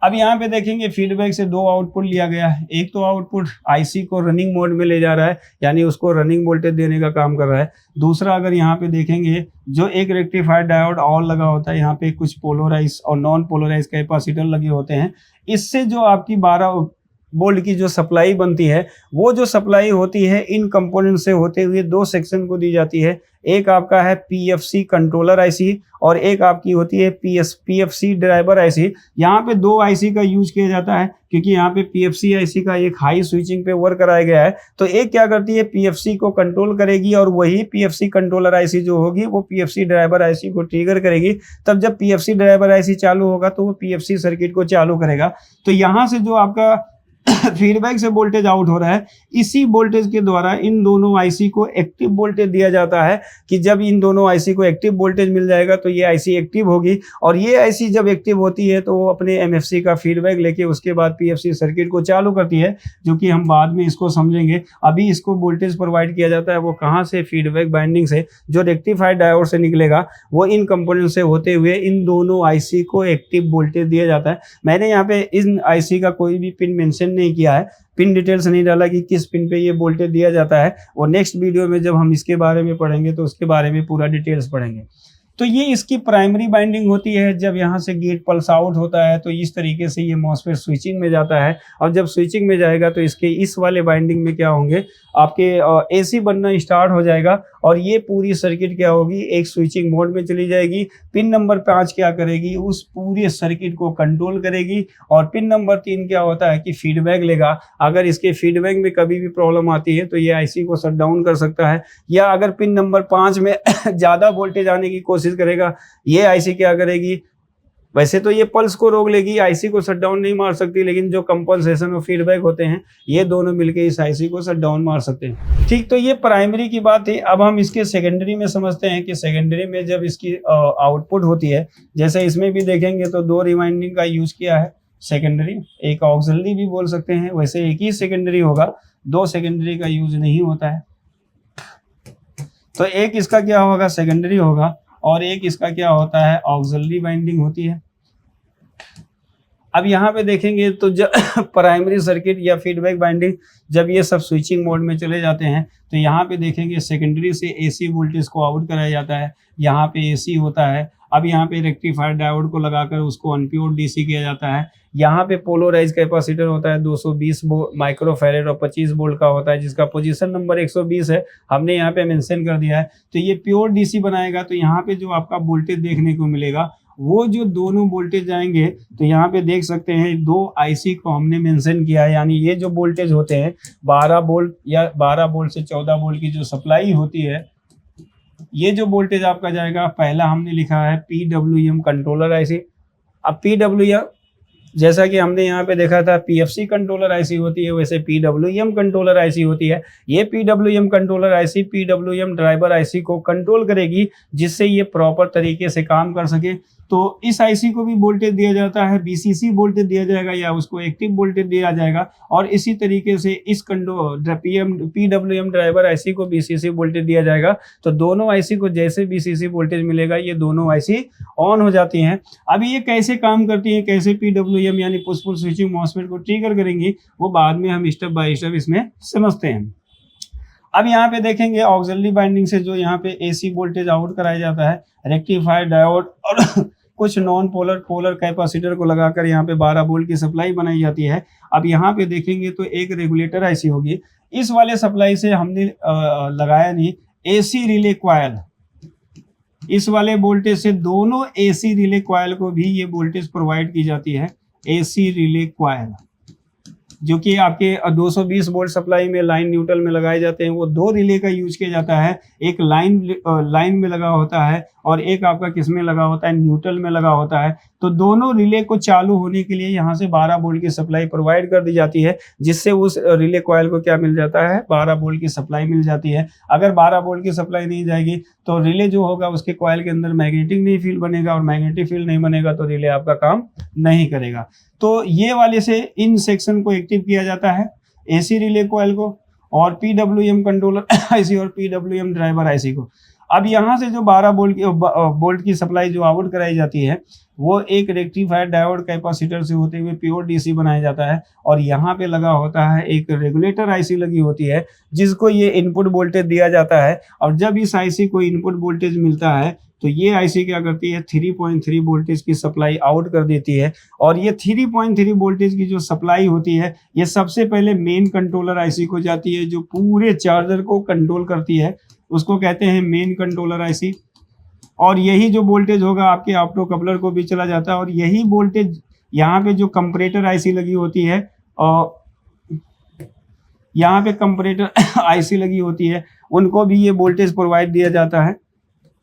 अब यहाँ पे देखेंगे फीडबैक से दो आउटपुट लिया गया है। एक तो आउटपुट आईसी को रनिंग मोड में ले जा रहा है, यानी उसको रनिंग वोल्टेज देने का काम कर रहा है। दूसरा अगर यहाँ पे देखेंगे, जो एक रेक्टिफायर डायोड और लगा होता है, यहाँ पे कुछ पोलराइज और नॉन पोलराइज कैपेसिटर लगे होते हैं। इससे जो आपकी 12 वोल्ट की जो सप्लाई बनती है, वो जो सप्लाई होती है इन कंपोनेंट से होते हुए दो सेक्शन को दी जाती है। एक आपका है पीएफसी कंट्रोलर आईसी और एक आपकी होती है पीएफसी ड्राइवर आईसी। यहाँ पे दो आईसी का यूज किया जाता है, क्योंकि यहाँ पे पीएफसी आईसी का एक हाई स्विचिंग पे वर्क कराया गया है। तो एक क्या करती है, पीएफसी को कंट्रोल करेगी, और वही पीएफसी कंट्रोलर आईसी जो होगी वो पीएफसी ड्राइवर आईसी को ट्रिगर करेगी। तब जब पीएफसी ड्राइवर आईसी चालू होगा तो वो पीएफसी सर्किट को चालू करेगा। तो यहाँ से जो आपका फीडबैक से वोल्टेज आउट हो रहा है, इसी वोल्टेज के द्वारा इन दोनों आईसी को एक्टिव वोल्टेज दिया जाता है, कि जब इन दोनों आईसी को एक्टिव वोल्टेज मिल जाएगा तो ये आईसी एक्टिव होगी, और ये आईसी जब एक्टिव होती है तो वो अपने एमएफसी का फीडबैक लेके उसके बाद पीएफसी सर्किट को चालू करती है, जो कि हम बाद में इसको समझेंगे। अभी इसको वोल्टेज प्रोवाइड किया जाता है, वो कहाँ से, फीडबैक बाइंडिंग से, जो रेक्टिफायर डायोड से निकलेगा, वो इन कंपोनेंट से होते हुए इन दोनों आईसी को एक्टिव वोल्टेज दिया जाता है। मैंने यहाँ पे इन आईसी का कोई भी पिन मेंशन नहीं किया है, पिन डिटेल्स नहीं डाला कि किस पिन पे ये वोल्टेज दिया जाता है। और नेक्स्ट वीडियो में जब हम इसके बारे में पढ़ेंगे तो उसके बारे में पूरा डिटेल्स पढ़ेंगे। तो ये इसकी प्राइमरी बाइंडिंग होती है। जब यहाँ से गेट पल्स आउट होता है तो इस तरीके से ये मॉसफेट स्विचिंग में जाता है, और जब स्विचिंग में जाएगा तो इसके इस वाले बाइंडिंग में क्या होंगे, आपके एसी बनना स्टार्ट हो जाएगा, और ये पूरी सर्किट क्या होगी, एक स्विचिंग मोड में चली जाएगी। पिन नंबर 5 क्या करेगी, उस पूरे सर्किट को कंट्रोल करेगी। और पिन नंबर 3 क्या होता है कि फीडबैक लेगा। अगर इसके फीडबैक में कभी भी प्रॉब्लम आती है तो ये आईसी को शट डाउन कर सकता है, या अगर पिन नंबर 5 में ज़्यादा वोल्टेज आने की कोशिश करेगा, ये आईसी क्या करेगी, वैसे तो ये पल्स को रोक लेगी, आईसी को शट डाउन नहीं मार सकती, लेकिन जो कंपनसेशन और फीडबैक होते हैं ये दोनों मिलके इस आईसी को शट डाउन मार सकते हैं। ठीक, तो ये प्राइमरी की बात है। अब हम इसके सेकेंडरी में समझते हैं कि सेकेंडरी में जब इसकी आउटपुट होती है, जैसे इसमें भी देखेंगे तो दो रिवाइंडिंग का यूज किया है सेकेंडरी, एक ऑक्सिलरी भी बोल सकते हैं, वैसे एक ही सेकेंडरी होगा, दो सेकेंडरी का यूज नहीं होता है। तो एक इसका क्या होगा, सेकेंडरी होगा, और एक इसका क्या होता है, ऑक्सिलरी बाइंडिंग होती है। अब यहाँ पे देखेंगे तो जब प्राइमरी सर्किट या फीडबैक बाइंडिंग जब ये सब स्विचिंग मोड में चले जाते हैं तो यहाँ पे देखेंगे सेकेंडरी से एसी वोल्टेज को आउट कराया जाता है, यहाँ पे एसी होता है। अब यहाँ पे रेक्टिफायर डायोड को लगाकर उसको अनप्योर्ड डीसी किया जाता है। यहाँ पे पोलराइज कैपेसिटर होता है 220 माइक्रोफैरेड और 25 वोल्ट का होता है, जिसका पोजीशन नंबर 120 है, हमने यहाँ पे मेंशन कर दिया है। तो ये प्योर डीसी बनाएगा, तो यहाँ पे जो आपका वोल्टेज देखने को मिलेगा वो जो दोनों वोल्टेज आएंगे, तो यहाँ पे देख सकते हैं दो आईसी को हमने मेंशन किया है, यानी ये जो वोल्टेज होते हैं 12 वोल्ट या 12 वोल्ट से 14 वोल्ट की जो सप्लाई होती है, ये जो वोल्टेज आपका जाएगा, पहला हमने लिखा है पीडब्ल्यूएम कंट्रोलर आईसी। अब पीडब्ल्यूएम जैसा कि हमने यहाँ पे देखा था पीएफसी कंट्रोलर आईसी होती है, वैसे पीडब्ल्यूएम कंट्रोलर आईसी होती है। ये PWM controller IC PWM driver IC को कंट्रोल करेगी, जिससे ये प्रॉपर तरीके से काम कर सके। तो इस आईसी को भी वोल्टेज दिया जाता है, बीसीसी वोल्टेज दिया जाएगा या उसको एक्टिव वोल्टेज दिया जाएगा, और इसी तरीके से इस पीडब्ल्यूएम ड्राइवर आईसी को बीसीसी वोल्टेज दिया जाएगा। तो दोनों आईसी को जैसे बीसीसी वोल्टेज मिलेगा ये दोनों आईसी ऑन हो जाती हैं। अब ये कैसे काम करती हैं, कैसे पीडब्ल्यूएम PWM यानी पुश पुल स्विचिंग मॉसफेट को ट्रिगर करेंगी, वो बाद में हम स्टेप बाय स्टेप इसमें समझते हैं। अब यहाँ पे देखेंगे ऑक्सिलरी बाइंडिंग से जो यहाँ पे AC वोल्टेज आउट कराया जाता है, रेक्टिफायर, डायोड और कुछ नॉन पोलर कैपेसिटर को लगाकर यहाँ पे 12 वोल्ट की सप्लाई बनाई जाती है। अब यहाँ पे देखेंगे तो एक रेगुलेटर IC होगी। इस वाले सप्लाई से हमने लगाया नहीं AC रिले कॉइल, इस वाले वोल्टेज से दोनों AC रिले कॉइल को भी ये वोल्टेज प्रोवाइड की जाती है। AC रिले कॉइल जो कि आपके 220 वोल्ट सप्लाई में लाइन न्यूट्रल में लगाए जाते हैं, वो दो रिले का यूज किया जाता है। एक लाइन में लगा होता है और एक आपका किस में लगा होता है, न्यूट्रल में लगा होता है। तो दोनों रिले को चालू होने के लिए यहाँ से 12 वोल्ट की सप्लाई प्रोवाइड कर दी जाती है, जिससे उस रिले कॉइल को क्या मिल जाता है, 12 वोल्ट की सप्लाई मिल जाती है। अगर 12 वोल्ट की सप्लाई नहीं जाएगी तो रिले जो होगा उसके कॉइल के अंदर मैग्नेटिक नहीं फील्ड बनेगा, और मैग्नेटिक फील्ड नहीं बनेगा तो रिले आपका काम नहीं करेगा। तो ये वाले से इन सेक्शन को एक्टिव किया जाता है, AC रिले कॉइल को और PWM कंट्रोलर IC और PWM ड्राइवर IC को। अब यहाँ से जो 12 वोल्ट की सप्लाई जो आउट कराई जाती है वो एक रेक्टिफायर, डायोड, कैपेसिटर से होते हुए प्योर DC बनाया जाता है, और यहाँ पे लगा होता है एक रेगुलेटर IC लगी होती है जिसको ये इनपुट वोल्टेज दिया जाता है। और जब इस IC को इनपुट वोल्टेज मिलता है तो ये IC क्या करती है, 3.3 वोल्टेज की सप्लाई आउट कर देती है। और ये 3.3 वोल्टेज की जो सप्लाई होती है ये सबसे पहले मेन कंट्रोलर IC को जाती है, जो पूरे चार्जर को कंट्रोल करती है, उसको कहते हैं मेन कंट्रोलर IC। और यही जो वोल्टेज होगा आपके ऑप्टो कपलर को भी चला जाता है, और यही वोल्टेज यहाँ पे जो कंपरेटर IC लगी होती है, और यहाँ पे कंपरेटर IC लगी होती है, उनको भी ये वोल्टेज प्रोवाइड दिया जाता है।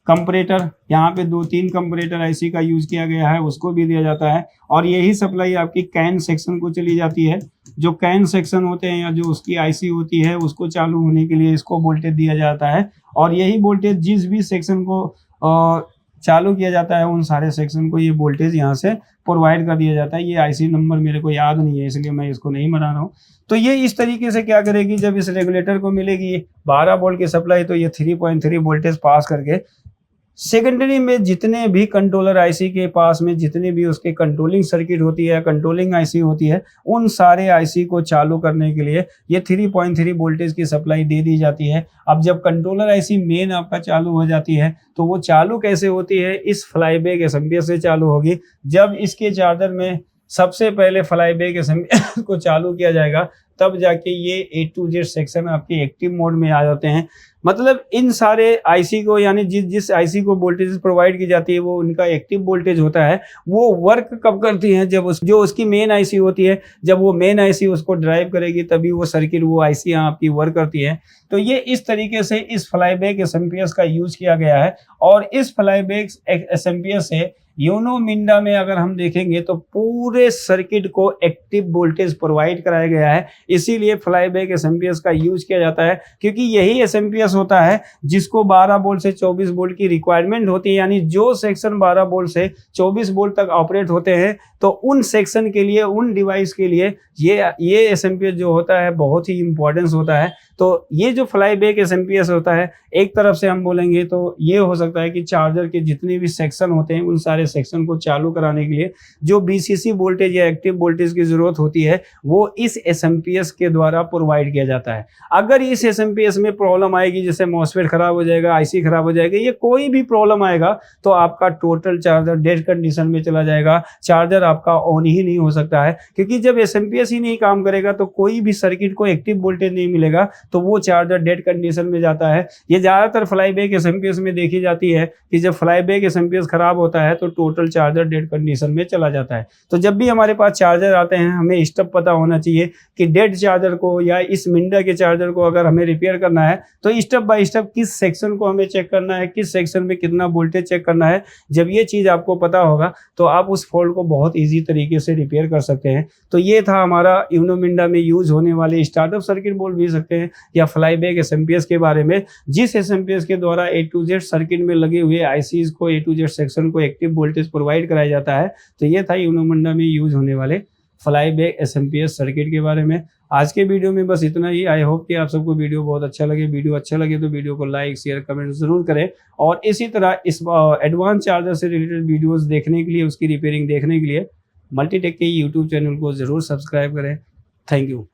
कंपरेटर, यहाँ पे 2-3 कंपरेटर IC का यूज किया गया है, उसको भी दिया जाता है। और यही सप्लाई आपकी कैन सेक्शन को चली जाती है। जो कैन सेक्शन होते हैं या जो उसकी IC होती है उसको चालू होने के लिए इसको वोल्टेज दिया जाता है, और यही वोल्टेज जिस भी सेक्शन को चालू किया जाता है उन सारे सेक्शन को ये वोल्टेज यहाँ से प्रोवाइड कर दिया जाता है। ये IC नंबर मेरे को याद नहीं है इसलिए मैं इसको नहीं बना रहा हूँ। तो ये इस तरीके से क्या करेगी, जब इस रेगुलेटर को मिलेगी 12 वोल्ट की सप्लाई तो ये 3.3 वोल्टेज पास करके सेकेंडरी में जितने भी कंट्रोलर IC के पास में जितने भी उसके कंट्रोलिंग सर्किट होती है, कंट्रोलिंग IC होती है, उन सारे IC को चालू करने के लिए ये 3.3 वोल्टेज की सप्लाई दे दी जाती है। अब जब कंट्रोलर IC मेन आपका चालू हो जाती है तो वो चालू कैसे होती है, इस फ्लाईबैक एसएमपीएस से चालू होगी। जब इसके चार्जर में सबसे पहले फ्लाईबैक एसएमपीएस को चालू किया जाएगा तब जाके ये A to Z सेक्शन आपके एक्टिव मोड में आ जाते हैं। मतलब इन सारे IC को, यानी जिस IC को वोल्टेज प्रोवाइड की जाती है वो उनका एक्टिव वोल्टेज होता है। वो वर्क कब करती हैं, जब जो उसकी मेन IC होती है, जब वो मेन IC उसको ड्राइव करेगी तभी वो सर्किट, वो IC यहाँ आपकी वर्क करती है। तो ये इस तरीके से इस फ्लाईबैक एसएमपीएस का यूज किया गया है। और इस फ्लाईबैक एसएमपीएस से यूनो मिंडा में अगर हम देखेंगे तो पूरे सर्किट को एक्टिव वोल्टेज प्रोवाइड कराया गया है। इसीलिए फ्लाईबैक एसएमपीएस का यूज किया जाता है, क्योंकि यही एसएमपीएस होता है जिसको 12 वोल्ट से 24 वोल्ट की रिक्वायरमेंट होती है। यानी जो सेक्शन 12 वोल्ट से 24 वोल्ट तक ऑपरेट होते हैं तो उन सेक्शन के लिए, उन डिवाइस के लिए ये एसएमपीएस जो होता है बहुत ही इंपॉर्टेंस होता है। तो ये जो फ्लाईबैक एसएमपीएस होता है, एक तरफ से हम बोलेंगे तो ये हो सकता है कि चार्जर के जितने भी सेक्शन होते हैं उन सारे सेक्शन को चालू कराने के लिए जो BCC वोल्टेज या एक्टिव वोल्टेज की जरूरत होती है वो इस एसएमपीएस के द्वारा प्रोवाइड किया जाता है। अगर इस एसएमपीएस में प्रॉब्लम आएगी, जैसे मॉसफेट खराब हो जाएगा, IC खराब हो जाएगा, ये कोई भी प्रॉब्लम आएगा तो आपका टोटल चार्जर डेड कंडीशन में चला जाएगा। चार्जर आपका ऑन ही नहीं हो सकता है, क्योंकि जब एसएमपीएस ही नहीं काम करेगा तो कोई भी सर्किट को एक्टिव वोल्टेज नहीं मिलेगा, तो वो चार्जर डेड कंडीशन में जाता है। ये ज्यादातर फ्लाईबैक एसएमपीएस में देखी जाती है कि जब फ्लाईबैक एसएमपीएस खराब होता है तो टोटल चार्जर डेड कंडीशन में चला जाता है। तो जब भी हमारे पास चार्जर आते हैं हमें स्टेप पता होना चाहिए कि डेड चार्जर को या इस मिंडा के चार्जर को अगर हमें रिपेयर करना है तो स्टेप बाय स्टेप किस सेक्शन को हमें चेक करना है, किस सेक्शन में कितना वोल्टेज चेक करना है। जब ये चीज आपको पता होगा तो आप उस फॉल्ट को बहुत ईजी तरीके से रिपेयर कर सकते हैं। तो ये था हमारा यूनो मिंडा में यूज होने वाले स्टार्टअप सर्किट बोल भी सकते हैं या फ्लाईबैक एसएमपीएस के बारे में, जिस एसएमपीएस के द्वारा A to Z सर्किट में लगे हुए ICs को, A to Z सेक्शन को एक्टिव वोल्टेज प्रोवाइड कराया जाता है। तो ये था यूनो मिंडा में यूज होने वाले फ्लाईबैक एसएमपीएस सर्किट के बारे में। आज के वीडियो में बस इतना ही। आई होप कि आप सबको वीडियो बहुत अच्छा लगे। वीडियो अच्छा लगे तो वीडियो को लाइक, शेयर, कमेंट जरूर करें। और इसी तरह इस एडवांस चार्जर से रिलेटेड वीडियोस देखने के लिए, उसकी रिपेयरिंग देखने के लिए मल्टीटेक के यूट्यूब चैनल को ज़रूर सब्सक्राइब करें। Thank you.